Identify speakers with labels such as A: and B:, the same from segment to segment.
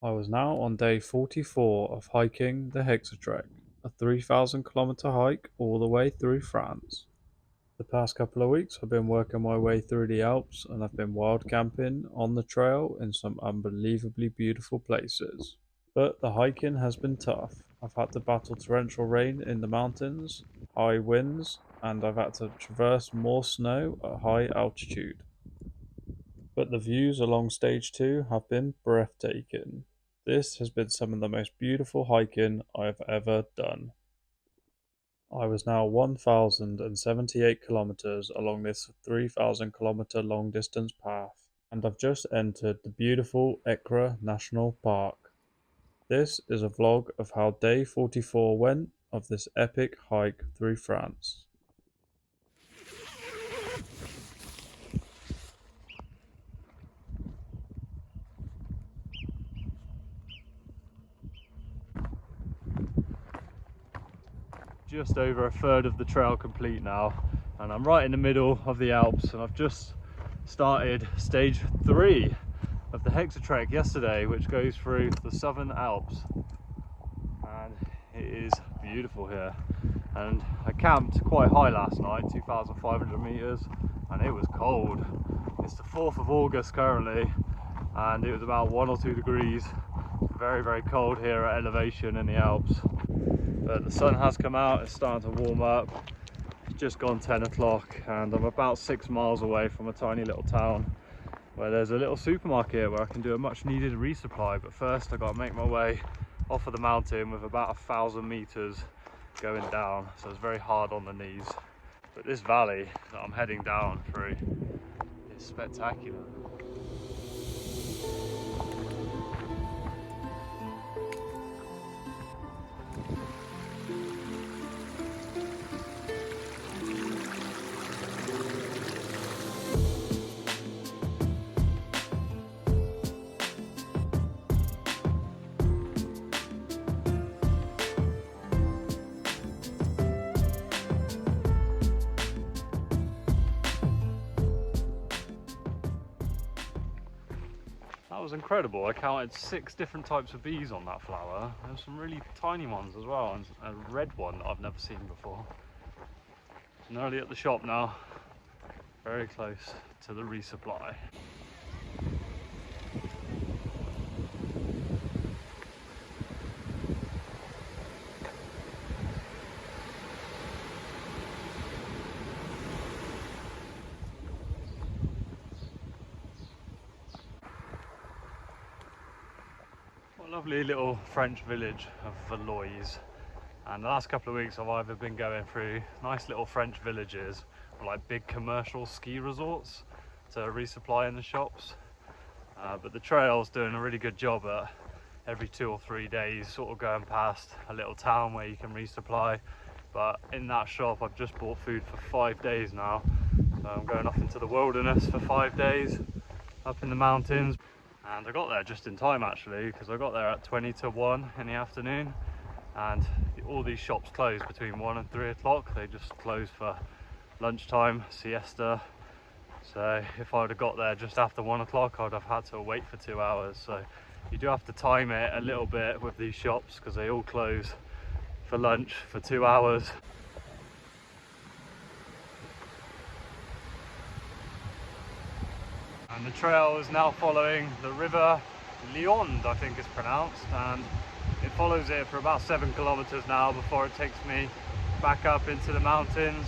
A: I was now on day 44 of hiking the Hexatrek, a 3,000 kilometer hike all the way through France. The past couple of weeks I've been working my way through the Alps and I've been wild camping on the trail in some unbelievably beautiful places. But the hiking has been tough. I've had to battle torrential rain in the mountains, high winds, and I've had to traverse more snow at high altitude. But the views along stage 2 have been breathtaking. This has been some of the most beautiful hiking I've ever done. I was now 1,078 kilometers along this 3,000 kilometer long distance path, and I've just entered the beautiful Écra National Park. This is a vlog of how day 44 went of this epic hike through France. Just over a third of the trail complete now, and I'm right in the middle of the Alps, and I've just started stage 3 of the Hexatrek yesterday, which goes through the Southern Alps, and it is beautiful here. And I camped quite high last night, 2,500 meters, and it was cold. It's the 4th of August currently, and it was about 1 or 2 degrees. Very, very cold here at elevation in the Alps. But the sun has come out, it's starting to warm up. It's just gone 10 o'clock and I'm about 6 miles away from a tiny little town where there's a little supermarket where I can do a much needed resupply. But first I've got to make my way off of the mountain with about 1,000 meters going down, so it's very hard on the knees. But this valley that I'm heading down through is spectacular. That was incredible. I counted 6 different types of bees on that flower. There were some really tiny ones as well, and a red one that I've never seen before. I'm nearly at the shop now, very close to the resupply. Lovely little French village of Valois, and the last couple of weeks I've either been going through nice little French villages or like big commercial ski resorts to resupply in the shops, but the trail's doing a really good job at every 2 or 3 days sort of going past a little town where you can resupply. But in that shop I've just bought food for 5 days now, so I'm going off into the wilderness for 5 days up in the mountains. And I got there just in time actually, because I got there at 20 to 1 in the afternoon, and all these shops close between 1 and 3 o'clock. They just close for lunchtime, siesta. So if I would have got there just after 1 o'clock, I would have had to wait for 2 hours. So you do have to time it a little bit with these shops because they all close for lunch for 2 hours. And the trail is now following the river Liond, I think it's pronounced, and it follows it for about 7 kilometers now before it takes me back up into the mountains,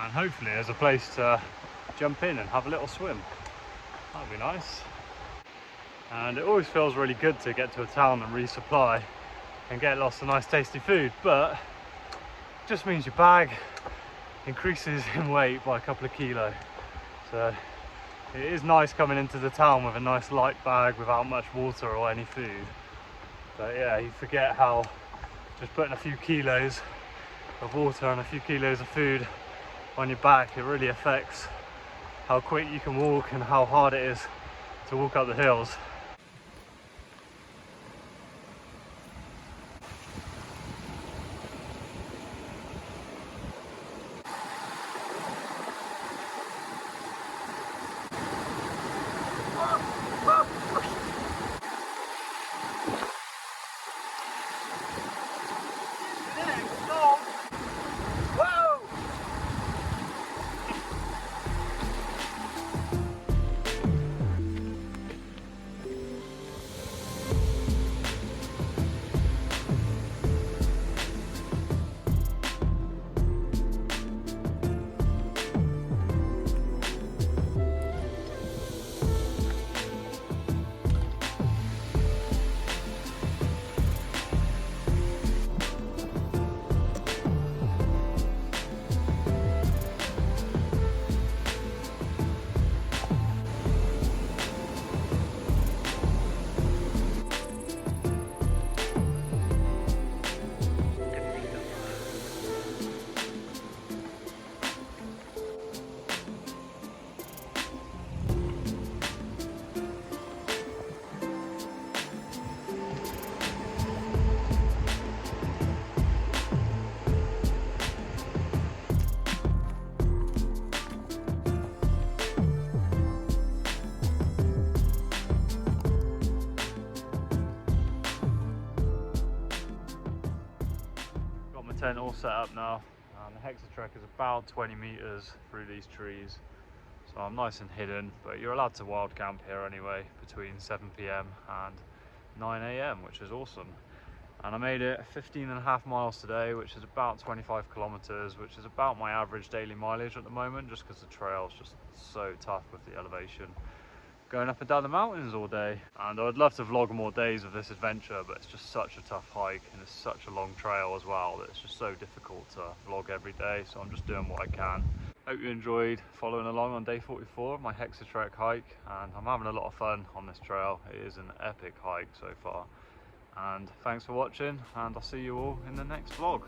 A: and hopefully there's a place to jump in and have a little swim. That'd be nice. And it always feels really good to get to a town and resupply and get lots of nice tasty food, but it just means your bag increases in weight by a couple of kilos. So it is nice coming into the town with a nice light bag without much water or any food. But yeah, you forget how just putting a few kilos of water and a few kilos of food on your back, it really affects how quick you can walk and how hard it is to walk up the hills. tent all set up now, and the Hexatrek is about 20 meters through these trees. So I'm nice and hidden, but you're allowed to wild camp here anyway, between 7 PM and 9 AM, which is awesome. And I made it 15.5 miles today, which is about 25 kilometers, which is about my average daily mileage at the moment, just because the trail's just so tough with the elevation. Going up and down the mountains all day. And I'd love to vlog more days of this adventure, but it's just such a tough hike and it's such a long trail as well that it's just so difficult to vlog every day. So I'm just doing what I can. Hope you enjoyed following along on day 44 of my Hexatrek hike, and I'm having a lot of fun on this trail. It is an epic hike so far. And thanks for watching, and I'll see you all in the next vlog.